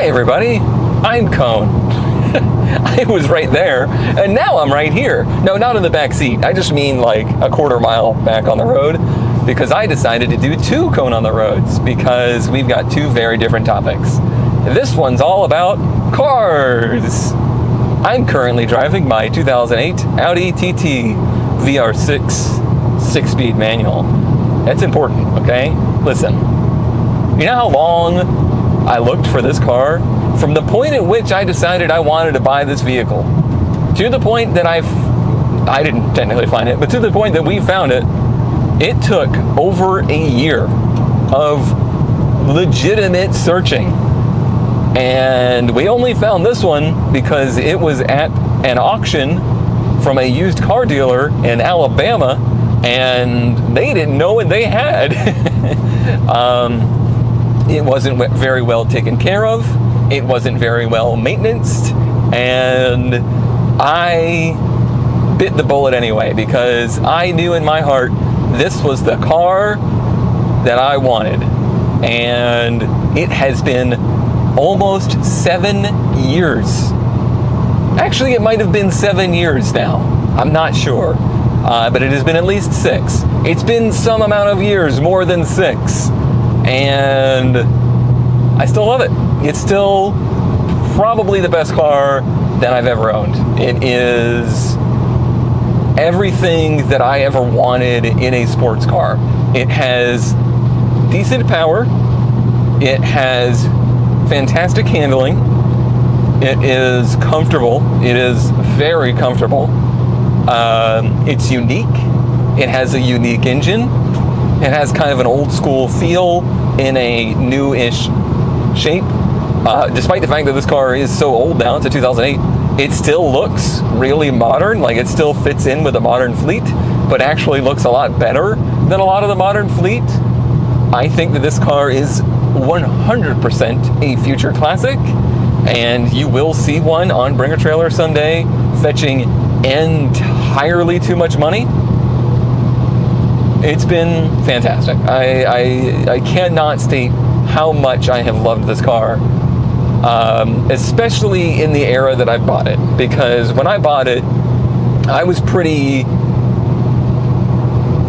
Hi everybody, I'm Cone. I was right there, and now I'm right here. No, not in the back seat. I just mean like a quarter mile back on the road, because I decided to do 2 Cone on the Roads, because we've got 2 very different topics. This one's all about cars. I'm currently driving my 2008 Audi TT VR6 6-speed manual. That's important, okay? Listen, you know how long I looked for this car? From the point at which I decided I wanted to buy this vehicle, to the point that I didn't technically find it, but to the point that we found it, it took over a year of legitimate searching. And we only found this one because it was at an auction from a used car dealer in Alabama, and they didn't know what they had. It wasn't very well taken care of. It wasn't very well maintained, and I bit the bullet anyway, because I knew in my heart this was the car that I wanted. And it has been almost 7 years. Actually, it might have been 7 years now. I'm not sure. But it has been at least 6. It's been some amount of years, more than 6. And I still love it. It's still probably the best car that I've ever owned. It is everything that I ever wanted in a sports car. It has decent power. It has fantastic handling. It is comfortable. It is very comfortable. It's unique. It has a unique engine. It has kind of an old school feel in a new-ish shape. Despite the fact that this car is so old now, it's a 2008, it still looks really modern. Like, it still fits in with a modern fleet, but actually looks a lot better than a lot of the modern fleet. I think that this car is 100% a future classic, and you will see one on Bring a Trailer someday fetching entirely too much money. It's been fantastic. I cannot state how much I have loved this car, especially in the era that I bought it, because when I bought it, I was pretty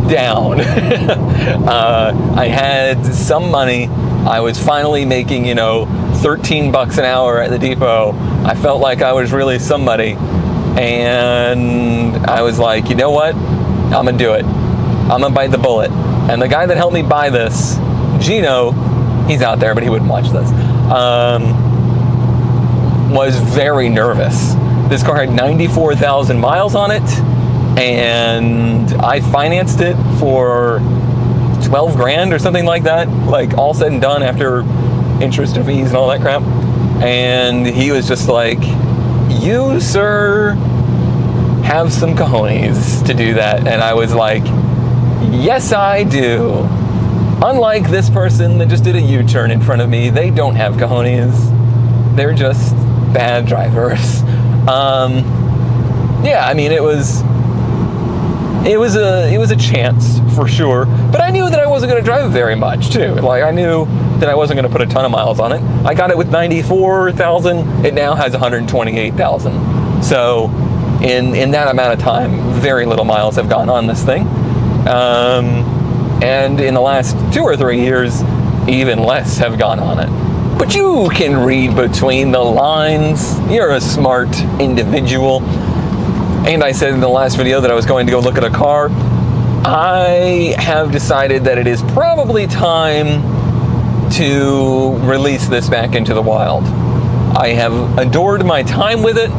down. I had some money. I was finally making, $13 an hour at the depot. I felt like I was really somebody, and I was like, you know what? I'm gonna do it. I'm gonna bite the bullet. And the guy that helped me buy this, Gino, he's out there, but he wouldn't watch this, was very nervous. This car had 94,000 miles on it, and I financed it for 12 grand or something like that, like all said and done after interest and fees and all that crap. And he was just like, you, sir, have some cojones to do that. And I was like, yes, I do. Unlike this person that just did a U-turn in front of me, they don't have cojones. They're just bad drivers. Yeah, I mean, it was a chance for sure, but I knew that I wasn't going to drive it very much too. Like, I knew that I wasn't going to put a ton of miles on it. I got it with 94,000. It now has 128,000. So in that amount of time, very little miles have gone on this thing. And in the last 2 or 3 years, even less have gone on it. But you can read between the lines. You're a smart individual. And I said in the last video that I was going to go look at a car. I have decided that it is probably time to release this back into the wild. I have adored my time with it,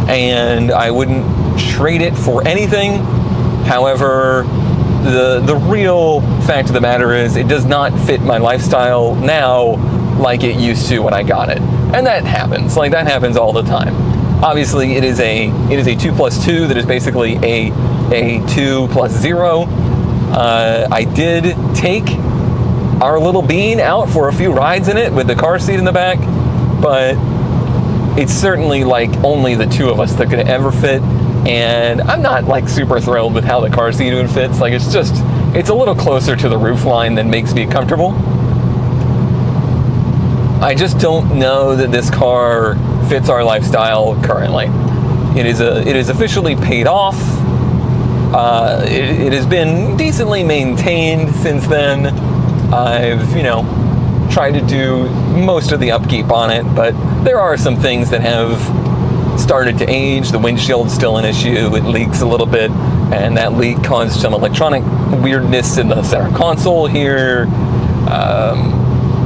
and I wouldn't trade it for anything. However, the real fact of the matter is it does not fit my lifestyle now like it used to when I got it. And that happens. Like, that happens all the time. Obviously, it is a 2+2 that is basically a 2 plus 0. I did take our little bean out for a few rides in it with the car seat in the back, but it's certainly like only the 2 of us that could ever fit. And I'm not like super thrilled with how the car seat even fits. Like, it's a little closer to the roof line than makes me comfortable. I just don't know that this car fits our lifestyle currently. It is officially paid off. It has been decently maintained since then. I've, tried to do most of the upkeep on it, but there are some things that have started to age. The windshield's still an issue. It leaks a little bit, and that leak caused some electronic weirdness in the center console here.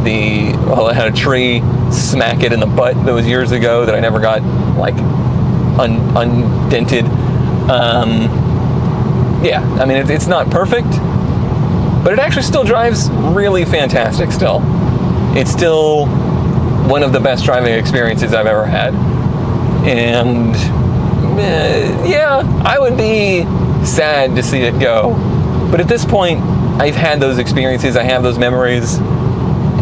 I had a tree smack it in the butt those years ago that I never got undented. It's not perfect, but it actually still drives really fantastic still. It's still one of the best driving experiences I've ever had. And I would be sad to see it go. But at this point, I've had those experiences, I have those memories,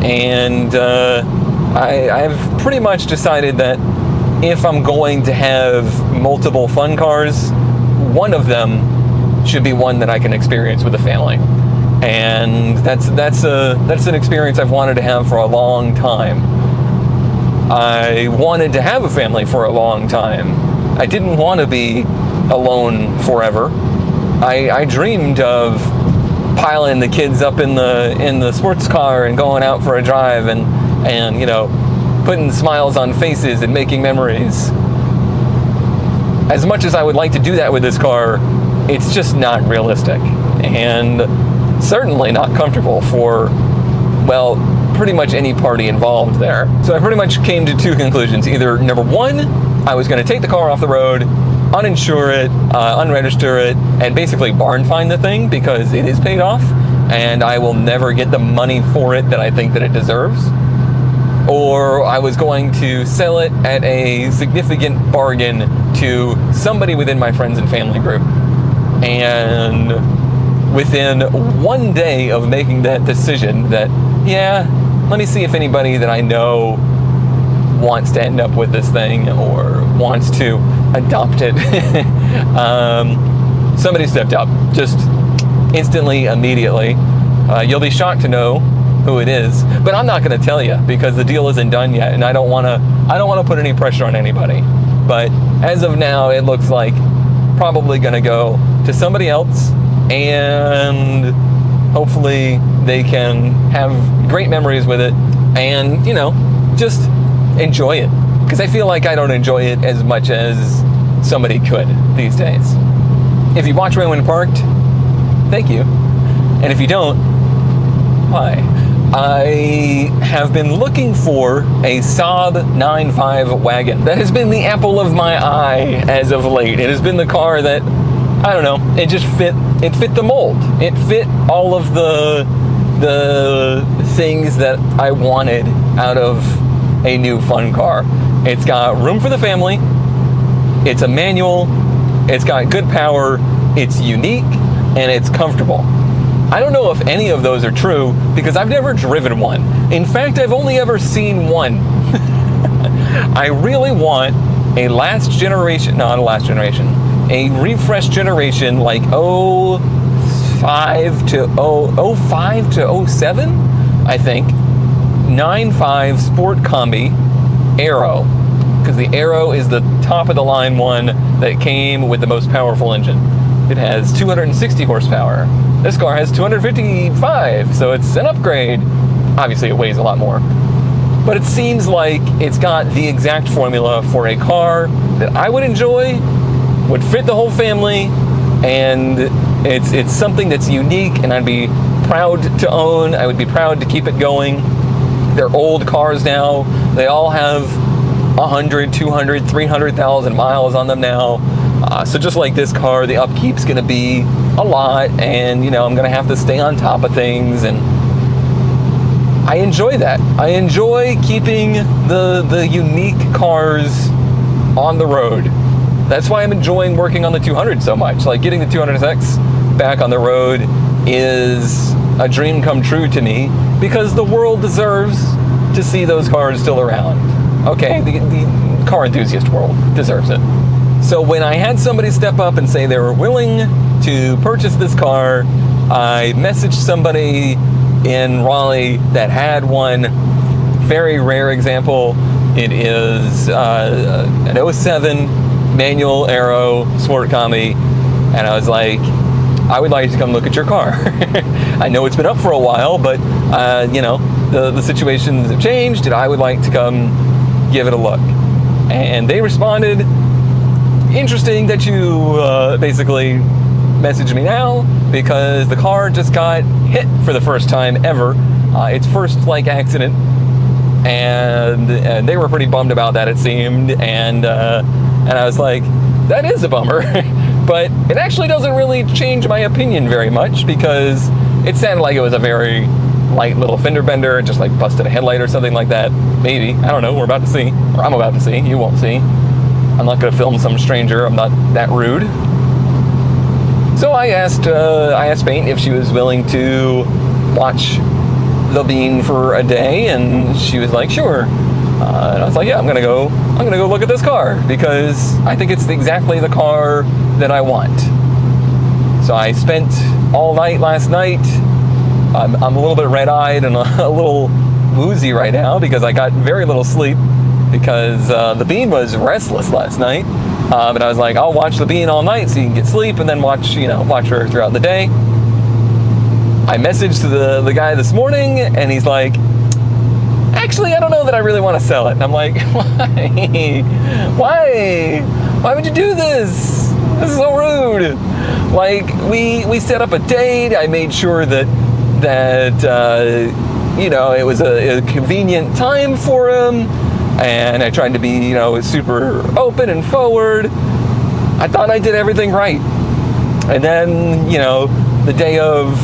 and I've pretty much decided that if I'm going to have multiple fun cars, one of them should be one that I can experience with a family. And that's an experience I've wanted to have for a long time. I wanted to have a family for a long time. I didn't want to be alone forever. I dreamed of piling the kids up in the sports car and going out for a drive and putting smiles on faces and making memories. As much as I would like to do that with this car, it's just not realistic, and certainly not comfortable for, pretty much any party involved there. So I pretty much came to two conclusions. Either, number one, I was going to take the car off the road, uninsure it, unregister it, and basically barn find the thing because it is paid off, and I will never get the money for it that I think that it deserves. Or I was going to sell it at a significant bargain to somebody within my friends and family group. And within one day of making that decision that, let me see if anybody that I know wants to end up with this thing or wants to adopt it. Somebody stepped up, just instantly, immediately. You'll be shocked to know who it is, but I'm not going to tell you because the deal isn't done yet, and I don't want to put any pressure on anybody. But as of now, it looks like probably going to go to somebody else, and hopefully they can have great memories with it and, just enjoy it. Because I feel like I don't enjoy it as much as somebody could these days. If you watch When Parked, thank you. And if you don't, why? I have been looking for a Saab 9.5 wagon. That has been the apple of my eye as of late. It has been the car that, I don't know, it just fit the mold. It fit all of the things that I wanted out of a new fun car. It's got room for the family, it's a manual, it's got good power, it's unique, and it's comfortable. I don't know if any of those are true because I've never driven one. In fact, I've only ever seen one. I really want a refresh generation like 05 to 07, I think. 9.5 Sport Combi Aero, because the Aero is the top of the line one that came with the most powerful engine. It has 260 horsepower. This car has 255, so it's an upgrade. Obviously, it weighs a lot more. But it seems like it's got the exact formula for a car that I would enjoy, would fit the whole family, and it's something that's unique, and I'd be proud to own. I would be proud to keep it going. They're old cars now. They all have 100, 200, 300,000 miles on them now. So just like this car, the upkeep's going to be a lot, and I'm going to have to stay on top of things, and I enjoy that. I enjoy keeping the unique cars on the road. That's why I'm enjoying working on the 200 so much. Like, getting the 200SX back on the road is a dream come true to me because the world deserves to see those cars still around. Okay, the car enthusiast world deserves it. So when I had somebody step up and say they were willing to purchase this car, I messaged somebody in Raleigh that had one very rare example. It is an '07 manual Aero Sport Combi, and I was like, I would like to come look at your car. I know it's been up for a while, but the situations have changed, and I would like to come give it a look. And they responded, interesting that you basically messaged me now, because the car just got hit for the first time ever. Its first accident, and they were pretty bummed about that, it seemed. And I was like, that is a bummer. But it actually doesn't really change my opinion very much, because it sounded like it was a very light little fender bender, just busted a headlight or something like that. Maybe. I don't know. We're about to see. Or I'm about to see. You won't see. I'm not going to film some stranger. I'm not that rude. So I asked Paint if she was willing to watch the Bean for a day, and she was like, sure. And I was like, yeah, I'm gonna go look at this car, because I think it's exactly the car that I want. So I spent all night last night. I'm a little bit red-eyed and a little woozy right now, because I got very little sleep, because the Bean was restless last night. And I was like, I'll watch the Bean all night so you can get sleep, and then watch her throughout the day. I messaged the guy this morning, and he's like, actually, I don't know that I really want to sell it. And I'm like, why? Why would you do this? This is so rude. We set up a date. I made sure that it was a convenient time for him, and I tried to be super open and forward. I thought I did everything right. And then the day of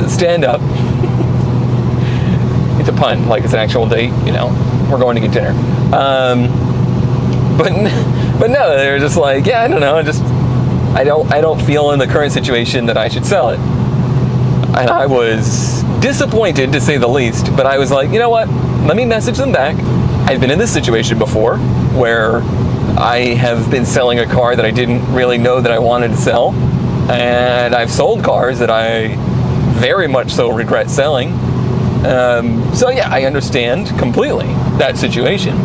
stand up. It's a pun, it's an actual date, we're going to get dinner. But no, they're just like, yeah, I don't know, I don't feel in the current situation that I should sell it. And I was disappointed, to say the least, but I was like, you know what, let me message them back. I've been in this situation before, where I have been selling a car that I didn't really know that I wanted to sell, and I've sold cars that I very much so regret selling. So yeah, I understand completely that situation.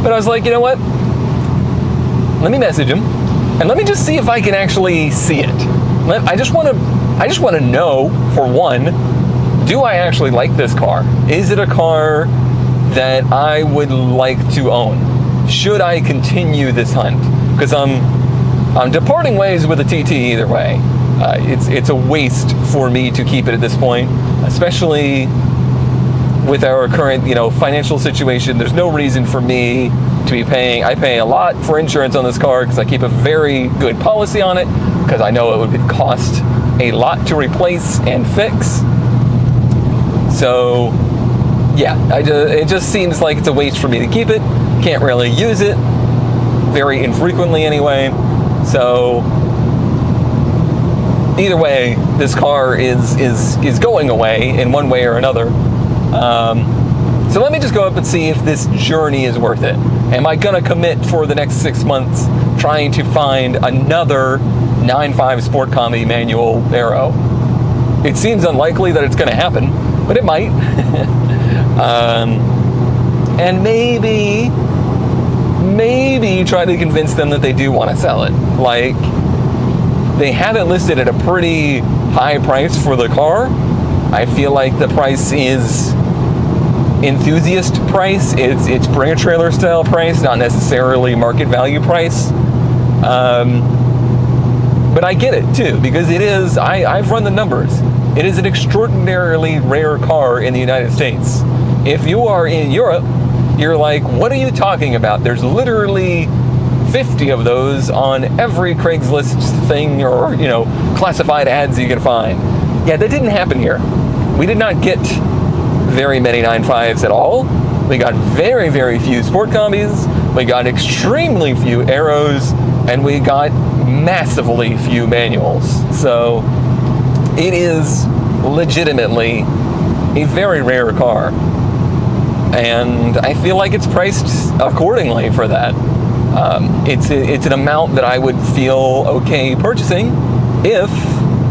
But I was like, you know what? Let me message him, and let me just see if I can actually see it. I just want to know, for one, do I actually like this car? Is it a car that I would like to own? Should I continue this hunt? Because I'm departing ways with a TT either way. It's a waste for me to keep it at this point, especially with our current, financial situation. There's no reason for me to be paying. I pay a lot for insurance on this car because I keep a very good policy on it, because I know it would cost a lot to replace and fix. So yeah, it just seems like it's a waste for me to keep it. Can't really use it, very infrequently anyway. So either way, this car is going away in one way or another. So let me just go up and see if this journey is worth it. Am I gonna commit for the next 6 months trying to find another 9.5 Sport Combi manual Aero? It seems unlikely that it's gonna happen, but it might. And maybe try to convince them that they do want to sell it. They have it listed at a pretty high price for the car. I feel like the price is enthusiast price. It's bring a trailer style price, not necessarily market value price. But I get it too, because it is, I've run the numbers. It is an extraordinarily rare car in the United States. If you are in Europe, you're like, what are you talking about? There's literally 50 of those on every Craigslist thing or, classified ads you can find. Yeah, that didn't happen here. We did not get very many 9.5s at all. We got very, very few Sport Combis. We got extremely few Aeros, and we got massively few manuals. So it is legitimately a very rare car. And I feel like it's priced accordingly for that. It's an amount that I would feel okay purchasing if,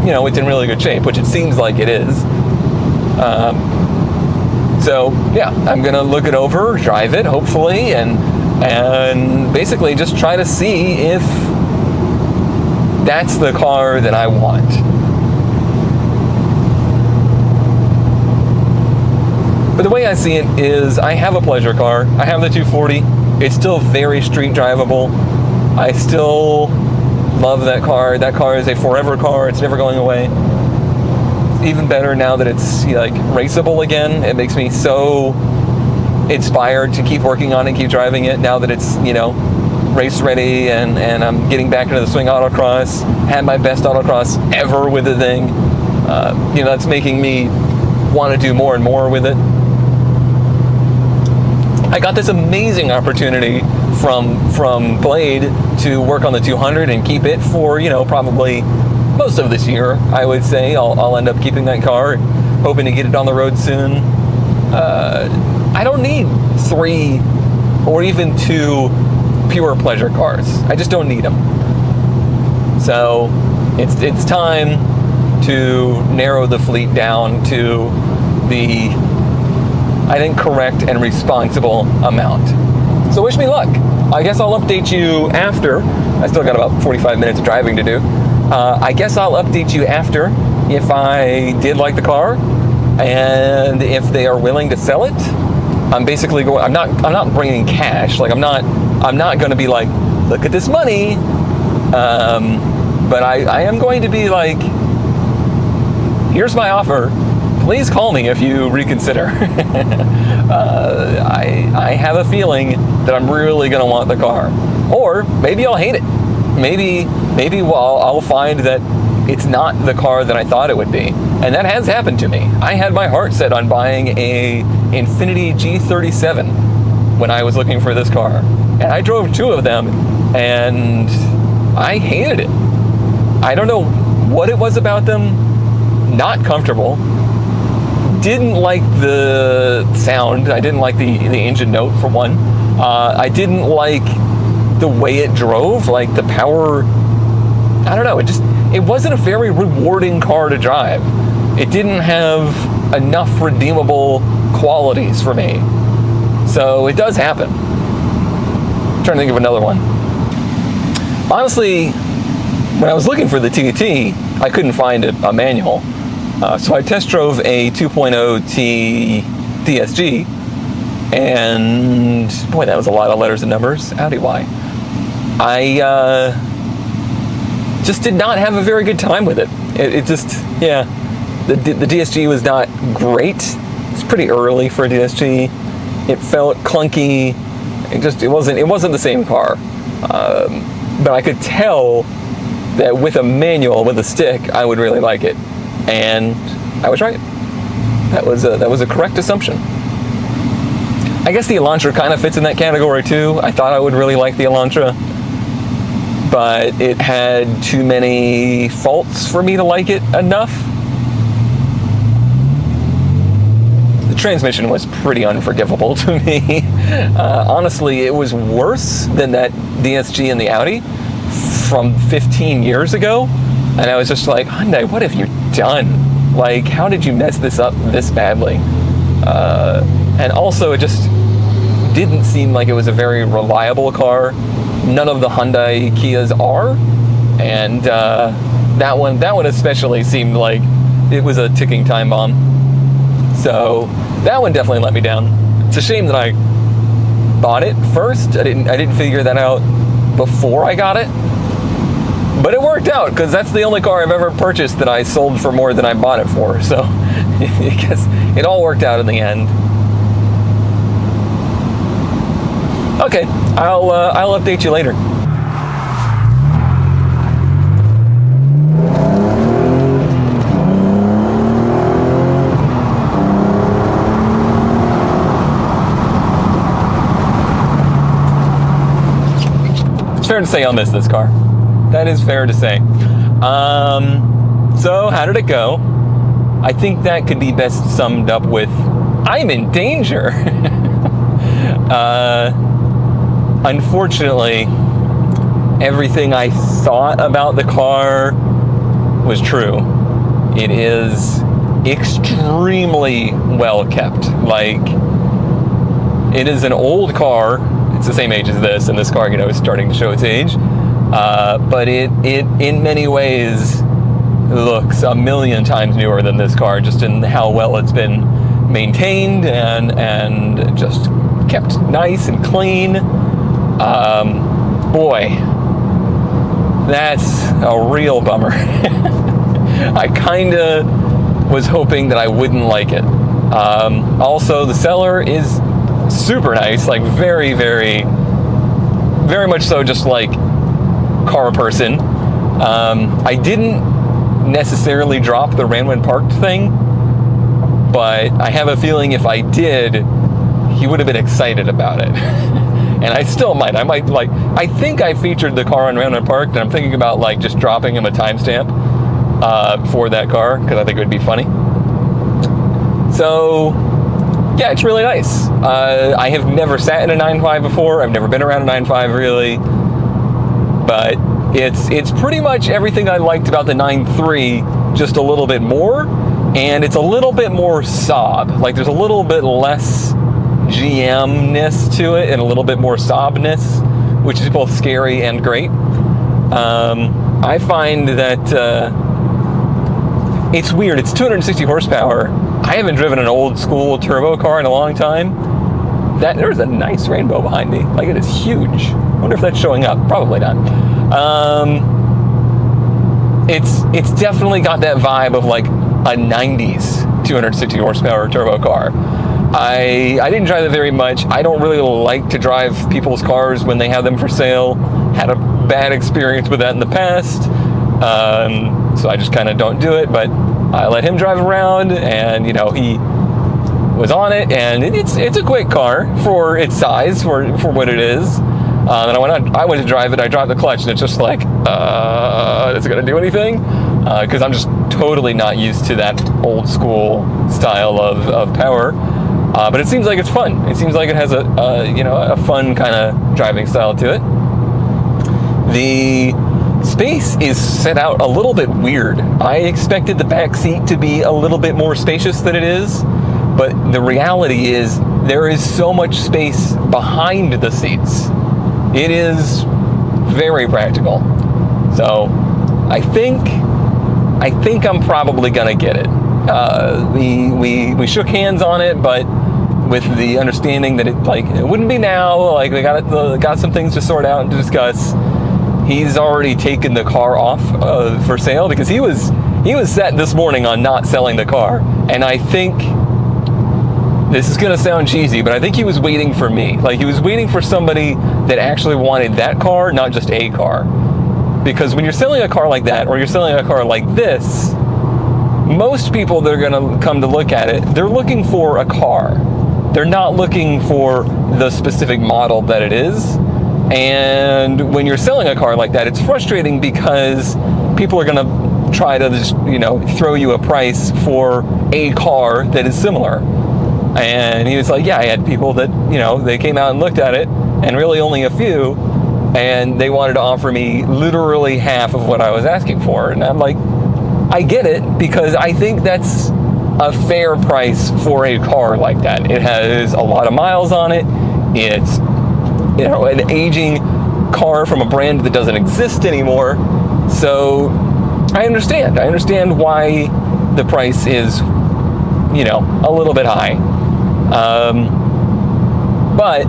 it's in really good shape, which it seems like it is. So yeah, I'm gonna look it over, drive it, hopefully, and basically just try to see if that's the car that I want. But the way I see it is, I have a pleasure car. I have the 240. It's still very street drivable. I still love that car. That car is a forever car. It's never going away. Even better now that it's like raceable again. It makes me so inspired to keep working on it, keep driving it now that it's, you know, race ready, and I'm getting back into the swing autocross. Had my best autocross ever with the thing. You know, that's making me want to do more and more with it. I got this amazing opportunity from Blade to work on the 200 and keep it for, you know, probably most of this year. I would say I'll end up keeping that car, hoping to get it on the road soon. I don't need 3 or even 2 pure pleasure cars. I just don't need them. So it's time to narrow the fleet down to the, I think, correct and responsible amount. So wish me luck. I guess I'll update you after. I still got about 45 minutes of driving to do. I guess I'll update you after if I did like the car and if they are willing to sell it. I'm basically going. I'm not bringing cash. Like I'm not going to be like, look at this money. But I am going to be like, here's my offer. Please call me if you reconsider. I have a feeling that I'm really going to want the car. Or maybe I'll hate it. Maybe I'll find that it's not the car that I thought it would be. And that has happened to me. I had my heart set on buying a Infiniti G37 when I was looking for this car. And I drove 2 of them, and I hated it. I don't know what it was about them. Not comfortable. Didn't like the sound. I didn't like the engine note, for one. I didn't like the way it drove, like the power. I don't know. It wasn't a very rewarding car to drive. It didn't have enough redeemable qualities for me. So it does happen. I'm trying to think of another one. Honestly, when I was looking for the TT, I couldn't find a manual. So I test drove a 2.0 T DSG, and boy, that was a lot of letters and numbers. Howdy, why? I just did not have a very good time with it. It just, yeah, the DSG was not great. It's pretty early for a DSG. It felt clunky. It wasn't the same car. But I could tell that with a manual, with a stick, I would really like it. And I was right. That was a correct assumption. I guess the Elantra kind of fits in that category too. I thought I would really like the Elantra, but it had too many faults for me to like it enough. The transmission was pretty unforgivable to me. Honestly, it was worse than that DSG and the Audi from 15 years ago. And I was just like, Hyundai, what have you done? Like, how did you mess this up this badly? And also, it just didn't seem like it was a very reliable car. None of the Hyundai Kias are. And that one especially seemed like it was a ticking time bomb. So that one definitely let me down. It's a shame that I bought it first. I didn't figure that out before I got it. But it worked out, because that's the only car I've ever purchased that I sold for more than I bought it for. So I guess it all worked out in the end. Okay, I'll update you later. It's fair to say I'll miss this car. That is fair to say. So how did it go? I think that could be best summed up with, I'm in danger. Unfortunately, everything I thought about the car was true. It is extremely well kept. Like, it is an old car. It's the same age as this, and this car, you know, is starting to show its age. But it in many ways looks a million times newer than this car, just in how well it's been maintained and just kept nice and clean. Boy, that's a real bummer. I kind of was hoping that I wouldn't like it. Also, the seller is super nice, like very, very, very much so, just like car person. I didn't necessarily drop the ran when parked thing, but I have a feeling if I did, he would have been excited about it. And I still might. I think I featured the car on ran when parked, and I'm thinking about like just dropping him a timestamp for that car, because I think it would be funny. So yeah, it's really nice. I have never sat in a 9.5 before. I've never been around a 9.5 really, but it's pretty much everything I liked about the 9.3, just a little bit more, and it's a little bit more Saab. Like, there's a little bit less GM-ness to it and a little bit more Saab-ness, which is both scary and great. I find that it's weird. It's 260 horsepower. I haven't driven an old school turbo car in a long time. There's a nice rainbow behind me. Like, it is huge. I wonder if that's showing up. Probably not. It's definitely got that vibe of like a 90s 260 horsepower turbo car. I didn't drive it very much. I don't really like to drive people's cars when they have them for sale. Had a bad experience with that in the past. So I just kind of don't do it, but I let him drive around, and you know, he was on it, and it's a quick car for its size, for what it is. And I went to drive it, I dropped the clutch, and it's just like, is it gonna do anything? Because I'm just totally not used to that old school style of power. But it seems like it's fun. It seems like it has a fun kind of driving style to it. The space is set out a little bit weird. I expected the back seat to be a little bit more spacious than it is, but the reality is there is so much space behind the seats. It is very practical. So I think I'm probably gonna get it. We shook hands on it, but with the understanding that it wouldn't be now. Like, we got some things to sort out and to discuss. He's already taken the car off for sale, because he was set this morning on not selling the car. And I think this is gonna sound cheesy, but I think he was waiting for me. Like, he was waiting for somebody that actually wanted that car, not just a car. Because when you're selling a car like that, or you're selling a car like this, most people that are gonna come to look at it, they're looking for a car. They're not looking for the specific model that it is. And when you're selling a car like that, it's frustrating because people are gonna try to just, throw you a price for a car that is similar. And he was like, yeah, I had people that, they came out and looked at it, and really only a few, and they wanted to offer me literally half of what I was asking for. And I'm like, I get it, because I think that's a fair price for a car like that. It has a lot of miles on it. It's, an aging car from a brand that doesn't exist anymore. So I understand why the price is, a little bit high. But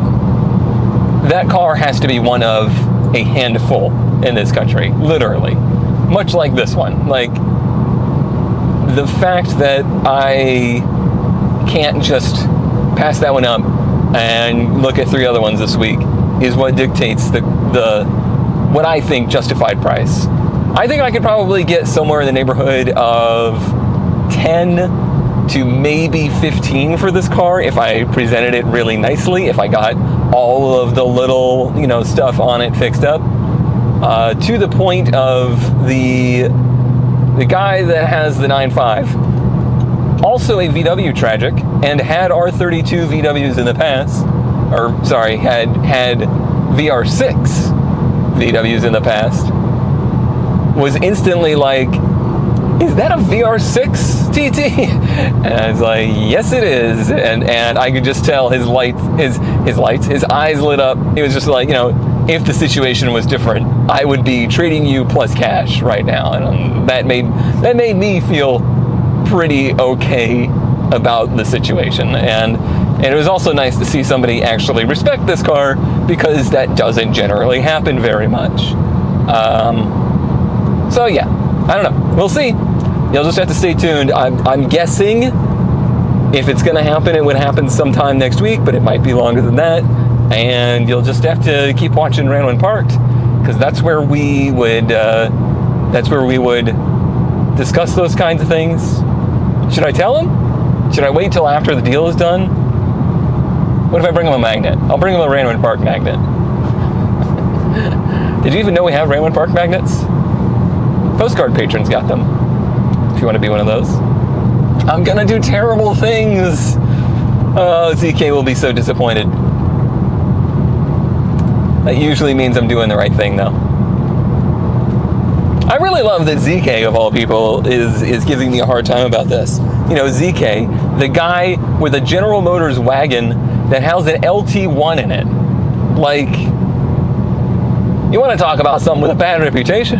that car has to be one of a handful in this country, literally. Much like this one. Like, the fact that I can't just pass that one up and look at 3 other ones this week is what dictates the what I think justified price. I think I could probably get somewhere in the neighborhood of 10 to maybe 15 for this car if I presented it really nicely, if I got all of the little, stuff on it fixed up, to the point of the guy that has the 9.5, also a VW Tragic, and had R32 VWs in the past, had VR6 VWs in the past, was instantly like, is that a VR6 TT? And I was like, yes it is. And I could just tell his eyes lit up. It was just like, if the situation was different, I would be trading you plus cash right now. And that made me feel pretty okay about the situation. And it was also nice to see somebody actually respect this car, because that doesn't generally happen very much. So yeah, I don't know. We'll see. You'll just have to stay tuned. I'm guessing if it's going to happen, it would happen sometime next week, but it might be longer than that. And you'll just have to keep watching Ran When Parked, because that's where we would discuss those kinds of things. Should I tell him? Should I wait till after the deal is done? What if I bring him a magnet? I'll bring him a Ran When Parked magnet. Did you even know we have Ran When Parked magnets? Postcard patrons got them, if you want to be one of those. I'm gonna do terrible things. Oh, ZK will be so disappointed. That usually means I'm doing the right thing, though. I really love that ZK, of all people, is giving me a hard time about this. ZK, the guy with a General Motors wagon that has an LT1 in it. Like, you want to talk about something with a bad reputation?